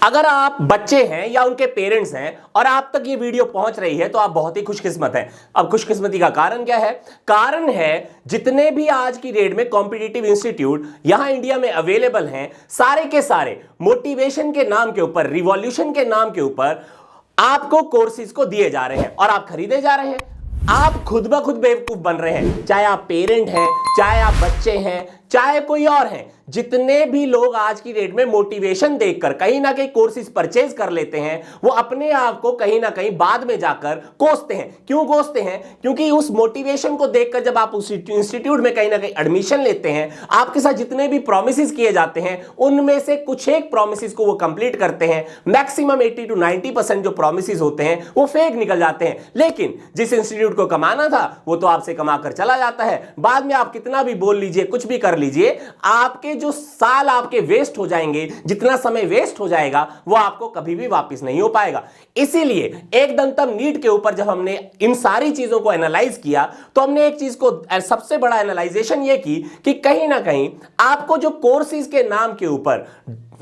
अगर आप बच्चे हैं या उनके पेरेंट्स हैं और आप तक ये वीडियो पहुंच रही है तो आप बहुत ही खुशकिस्मत हैं। अब खुशकिस्मती का कारण क्या है? कारण है जितने भी आज की डेट में कॉम्पिटिटिव इंस्टीट्यूट यहां इंडिया में अवेलेबल हैं, सारे के सारे मोटिवेशन के नाम के ऊपर, रिवॉल्यूशन के नाम के ऊपर आपको कोर्सेज को दिए जा रहे हैं और आप खरीदे जा रहे हैं। आप खुद ब खुद बेवकूफ बन रहे हैं, चाहे आप पेरेंट हैं, चाहे आप बच्चे हैं, चाहे कोई और हैं। जितने भी लोग आज की डेट में मोटिवेशन देखकर कहीं ना कहीं कोर्सेज परचेज कर लेते हैं, वो अपने आप को कहीं ना कहीं बाद में जाकर कोसते हैं। क्यों कोसते हैं? क्योंकि उस मोटिवेशन को देखकर जब आप उस इंस्टीट्यूट में कहीं ना कहीं एडमिशन लेते हैं, आपके साथ जितने भी प्रोमिसेस किए जाते हैं उनमें से कुछ एक प्रोमिसेस को वो कंप्लीट करते हैं। मैक्सिमम 80 to 90% जो प्रोमिसेस होते हैं वो फेक निकल जाते हैं। लेकिन जिस इंस्टीट्यूट को कमाना था वो तो आपसे कमा कर चला जाता है। बाद में आप कितना भी बोल लीजिए, कुछ भी कर लीजिए, आपके जो साल आपके वेस्ट हो जाएंगे, जितना समय वेस्ट हो जाएगा वो आपको कभी भी वापस नहीं हो पाएगा। इसीलिए एक दंतम नीट के ऊपर जब हमने इन सारी चीजों को एनालाइज किया तो हमने एक चीज को सबसे बड़ा एनालाइजेशन ये की कि कहीं ना कहीं आपको जो कोर्सेज के नाम के ऊपर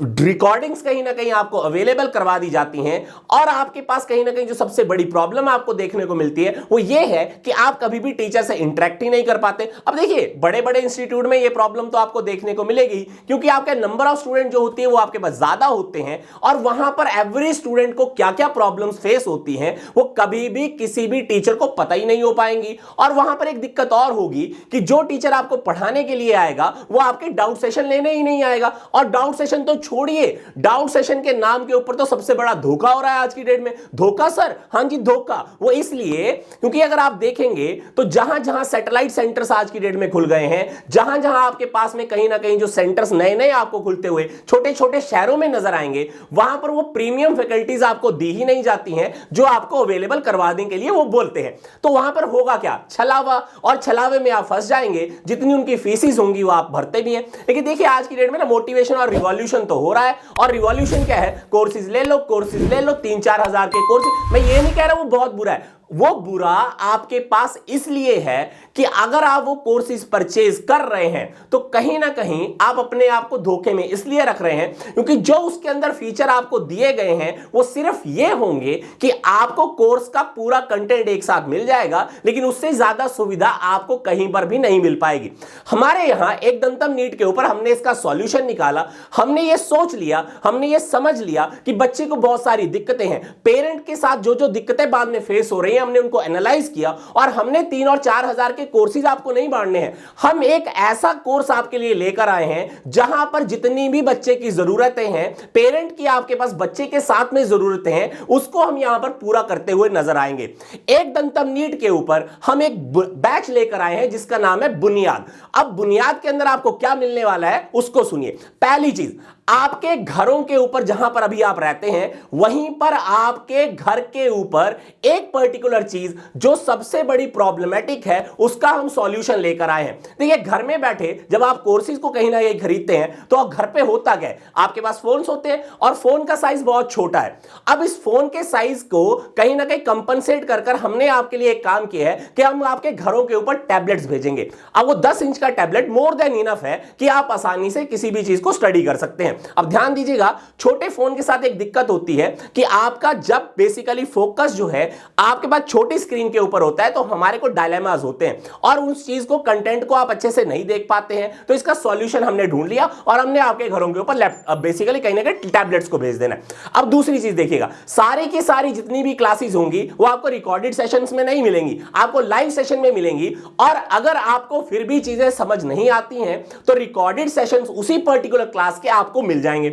रिकॉर्डिंग्स कहीं ना कहीं आपको अवेलेबल करवा दी जाती हैं और आपके पास कहीं ना कहीं जो सबसे बड़ी प्रॉब्लम आपको देखने को मिलती है वो ये है कि आप कभी भी टीचर से इंटरेक्ट ही नहीं कर पाते। अब देखिए, बड़े बड़े इंस्टीट्यूट में ये प्रॉब्लम तो आपको देखने को मिलेगी क्योंकि आपके नंबर ऑफ स्टूडेंट जो होती है वो आपके पास ज्यादा होते हैं और वहां पर एवरेज स्टूडेंट को क्या क्या प्रॉब्लम्स फेस होती हैं वो कभी भी किसी भी टीचर को पता ही नहीं हो पाएंगी। और वहां पर एक दिक्कत और होगी कि जो टीचर आपको पढ़ाने के लिए आएगा वो आपके डाउट सेशन लेने ही नहीं आएगा। और डाउट सेशन तो छोड़िए, डाउट सेशन के नाम के ऊपर तो सबसे बड़ा धोखा हो रहा है आज की डेट में। धोखा सर? हां जी धोखा। वो इसलिए क्योंकि अगर आप देखेंगे तो जहां जहां सैटेलाइट सेंटर्स आज की डेट में खुल गए हैं, जहां जहां आपके पास में कहीं ना कहीं जो सेंटर्स नए नए आपको खुलते हुए छोटे छोटे शहरों में नजर आएंगे, वहां पर वो प्रीमियम फैकल्टीज आपको दी ही नहीं जाती हैं जो आपको अवेलेबल करवाने के लिए वो बोलते हैं। तो वहां पर होगा क्या? छलावा। और छलावे में आप फंस जाएंगे। जितनी उनकी फीसिस होंगी वो आप भरते भी हैं। लेकिन देखिए, आज की डेट में ना मोटिवेशन और रिवॉल्यूशन तो हो रहा है। और रिवॉल्यूशन क्या है? कोर्सेज ले लो, कोर्सेज ले लो, 3-4 हजार के कोर्सेज। मैं ये नहीं कह रहा वो बहुत बुरा है, वो बुरा आपके पास इसलिए है कि अगर आप वो कोर्सेज परचेज कर रहे हैं तो कहीं ना कहीं आप अपने आप को धोखे में इसलिए रख रहे हैं क्योंकि जो उसके अंदर फीचर आपको दिए गए हैं वो सिर्फ ये होंगे कि आपको कोर्स का पूरा कंटेंट एक साथ मिल जाएगा, लेकिन उससे ज्यादा सुविधा आपको कहीं पर भी नहीं मिल पाएगी। हमारे यहां एक दंतम नीट के ऊपर हमने इसका सॉल्यूशन निकाला। हमने ये सोच लिया, हमने ये समझ लिया कि बच्चे को बहुत सारी दिक्कतें हैं, पेरेंट के साथ जो जो दिक्कतें बाद में फेस हो रही हैं हमने उनको एनालाइज किया और हमने 3 और 4 हजार के कोर्सेज आपको नहीं बांटने हैं। हम एक ऐसा कोर्स आपके लिए लेकर आए हैं जहां पर जितनी भी बच्चे की जरूरतें हैं, पेरेंट की आपके पास बच्चे के साथ में जरूरतें हैं, उसको हम यहां पर पूरा करते हुए नजर आएंगे। एक दंतम नीट के ऊपर हम एक बैच लेकर आए हैं जिसका नाम है बुनियाद। अब बुनियाद के अंदर आपको क्या मिलने वाला है उसको सुनिए। पहली चीज, आपके घरों के ऊपर जहां पर अभी आप रहते हैं वहीं पर आपके घर के ऊपर एक पर्टिकुलर चीज जो सबसे बड़ी प्रॉब्लमेटिक है उसका हम सॉल्यूशन लेकर आए हैं। देखिए, घर में बैठे जब आप कोर्सेज को कहीं ना कहीं खरीदते हैं तो घर पे होता क्या है? आपके पास फोन्स होते हैं और फोन का साइज बहुत छोटा है। अब इस फोन के साइज को कहीं ना कहीं कंपनसेट कर हमने आपके लिए एक काम किया है कि हम आपके घरों के ऊपर टैबलेट्स भेजेंगे। अब वो 10 इंच का टैबलेट मोर देन इनफ है कि आप आसानी से किसी भी चीज को स्टडी कर सकते हैं। अब ध्यान दीजिएगा, छोटे फोन के साथ एक दिक्कत होती है कि आपका जब बेसिकली फोकस जो है आपके पास छोटी स्क्रीन के ऊपर होता है तो हमारे को डायलेमास होते हैं और उस चीज को, कंटेंट को आप अच्छे से नहीं देख पाते हैं। तो इसका सॉल्यूशन हमने ढूंढ लिया और हमने आपके घरों के ऊपर लैपटॉप, बेसिकली कहीं ना कहीं टैबलेट्स को भेज देना है। अब दूसरी चीज देखिएगा, सारी की सारी जितनी भी क्लासेस होंगी वो आपको रिकॉर्डेड सेशंस में नहीं मिलेंगी, आपको लाइव सेशन में मिलेंगी। और अगर आपको फिर भी चीजें समझ नहीं आती हैं तो रिकॉर्डेड सेशंस उसी पर्टिकुलर क्लास के आपको मिल जाएंगे।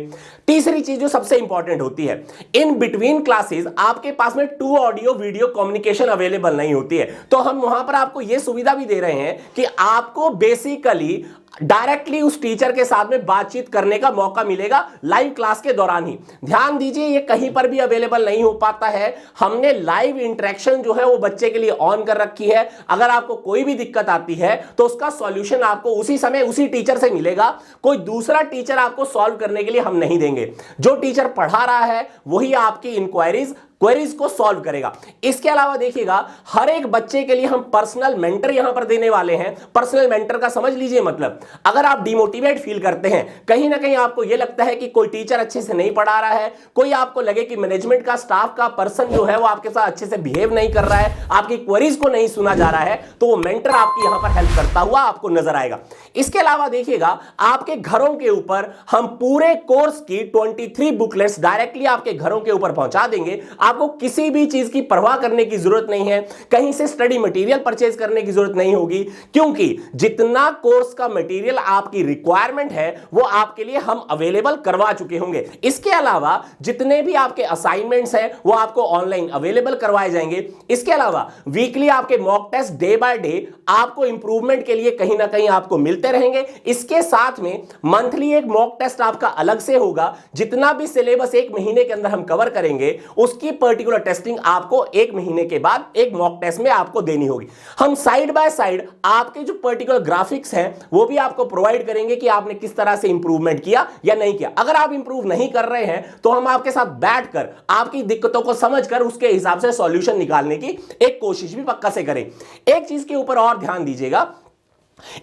तीसरी चीज जो सबसे इंपॉर्टेंट होती है, इन बिटवीन क्लासेस आपके पास में 2 ऑडियो वीडियो कम्युनिकेशन अवेलेबल नहीं होती है। तो हम वहां पर आपको यह सुविधा भी दे रहे हैं कि आपको बेसिकली डायरेक्टली उस टीचर के साथ में बातचीत करने का मौका मिलेगा लाइव क्लास के दौरान ही। ध्यान दीजिए, ये कहीं पर भी अवेलेबल नहीं हो पाता है। हमने लाइव इंटरेक्शन जो है वो बच्चे के लिए ऑन कर रखी है। अगर आपको कोई भी दिक्कत आती है तो उसका सॉल्यूशन आपको उसी समय उसी टीचर से मिलेगा। कोई दूसरा टीचर आपको सॉल्व करने के लिए हम नहीं देंगे। जो टीचर पढ़ा रहा है वही आपकी इंक्वायरीज क्वेरीज को सॉल्व करेगा। इसके अलावा देखिएगा हर एक बच्चे के लिए हम पर्सनल मेंटर यहां पर देने वाले हैं। पर्सनल मेंटर का समझ लीजिए मतलब, अगर आप डिमोटिवेट फील करते हैं, कहीं ना कहीं आपको यह लगता है कि कोई टीचर अच्छे से नहीं पढ़ा रहा है, कोई आपको लगे कि मैनेजमेंट का स्टाफ का पर्सन जो है वो आपके साथ अच्छे से बिहेव नहीं कर रहा है, आपकी क्वेरीज को नहीं सुना जा रहा है, तो वो मेंटर आपकी यहां पर हेल्प करता हुआ आपको नजर आएगा। इसके अलावा देखिएगा आपके घरों के ऊपर हम पूरे कोर्स की 23 बुकलेट्स डायरेक्टली आपके घरों के ऊपर पहुंचा देंगे। आपको किसी भी चीज की परवाह करने की जरूरत नहीं है, कहीं से स्टडी मटेरियल परचेज करने की जरूरत नहीं होगी, क्योंकि जितना कोर्स का मटेरियल आपकी रिक्वायरमेंट है वो आपके लिए हम अवेलेबल करवा चुके होंगे। इसके अलावा जितने भी आपके असाइनमेंट्स हैं वो आपको ऑनलाइन अवेलेबल करवाए जाएंगे। इसके अलावा वीकली आपके mock test day by day आपको इंप्रूवमेंट के लिए कहीं ना कहीं आपको मिलते रहेंगे। इसके साथ में मंथली एक मॉक टेस्ट आपका अलग से होगा। जितना भी सिलेबस एक महीने के अंदर हम कवर करेंगे उसकी पर्टिकुलर टेस्टिंग आपको एक महीने के बाद एक मॉक टेस्ट में आपको देनी होगी। हम साइड बाय साइड आपके जो पर्टिकुलर ग्राफिक्स हैं वो भी आपको प्रोवाइड करेंगे कि आपने किस तरह से इंप्रूवमेंट किया या नहीं किया। अगर आप इंप्रूव नहीं कर रहे हैं तो हम आपके साथ बैठकर आपकी दिक्कतों को समझकर उसके हिसाब से सॉल्यूशन निकालने की एक कोशिश भी पक्का से करें। एक चीज के ऊपर और ध्यान दीजिएगा,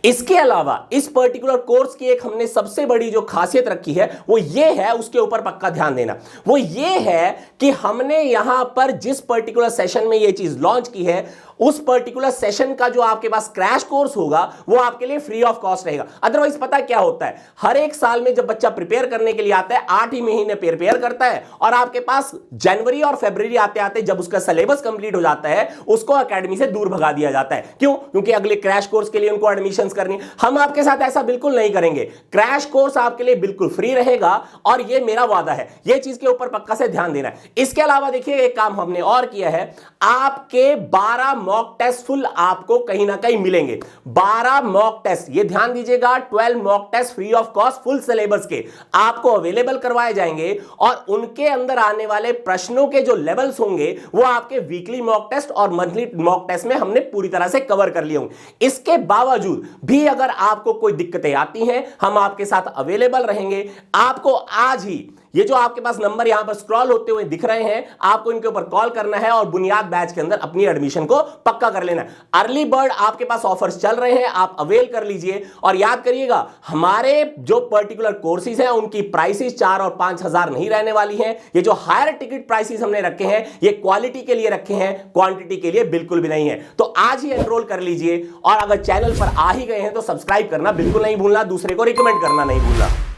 इसके अलावा इस पर्टिकुलर कोर्स की एक हमने सबसे बड़ी जो खासियत रखी है वो ये है, उसके ऊपर पक्का ध्यान देना, वो ये है कि हमने यहां पर जिस पर्टिकुलर सेशन में ये चीज लॉन्च की है उस पर्टिकुलर सेशन का जो आपके पास क्रैश कोर्स होगा वो आपके लिए फ्री ऑफ कॉस्ट रहेगा। अदरवाइज पता क्या होता है, हर एक साल में जब बच्चा प्रिपेयर करने के लिए आता है 8 ही महीने प्रिपेयर करता है और आपके पास जनवरी और फरवरी आते आते जब उसका सिलेबस कंप्लीट हो जाता है उसको एकेडमी से दूर भगा दिया जाता है। क्यों? क्योंकि अगले क्रैश कोर्स के लिए उनको एडमिशंस करनी। हम आपके साथ ऐसा बिल्कुल नहीं करेंगे। क्रैश कोर्स आपके लिए बिल्कुल फ्री रहेगा और ये मेरा वादा है, ये चीज के ऊपर पक्का से ध्यान देना है। इसके अलावा देखिए एक काम हमने और किया है, आपके 12 मॉक टेस्ट फुल आपको कहीं ना कहीं मिलेंगे। 12 मॉक टेस्ट, ये ध्यान दीजिएगा, 12 mock test free of cost full syllabus के आपको अवेलेबल करवाए जाएंगे और उनके अंदर आने वाले प्रश्नों के जो लेवल्स होंगे वो आपके वीकली मॉक टेस्ट और मंथली मॉक टेस्ट में हमने पूरी तरह से कवर कर लिए होंगे। इसके बावजूद भी अगर आपको कोई दिक्कतें आती हैं हम आपके साथ अवेलेबल रहेंगे। आपको आज ही ये जो आपके पास नंबर यहां पर स्क्रॉल होते हुए दिख रहे हैं आपको इनके ऊपर कॉल करना है और बुनियाद बैच के अंदर अपनी एडमिशन को पक्का कर लेना है। अर्ली बर्ड आपके पास ऑफर्स चल रहे हैं, आप अवेल कर लीजिए। और याद करिएगा हमारे जो पर्टिकुलर कोर्सेज हैं उनकी प्राइसेस 4 और 5 हजार नहीं रहने वाली हैं। ये जो हायर टिकट प्राइसेस हमने रखे हैं ये क्वालिटी के लिए रखे हैं, क्वांटिटी के लिए बिल्कुल भी नहीं है। तो आज ही एनरोल कर लीजिए और अगर चैनल पर आ ही गए हैं तो सब्सक्राइब करना बिल्कुल नहीं भूलना, दूसरे को रिकमेंड करना नहीं भूलना।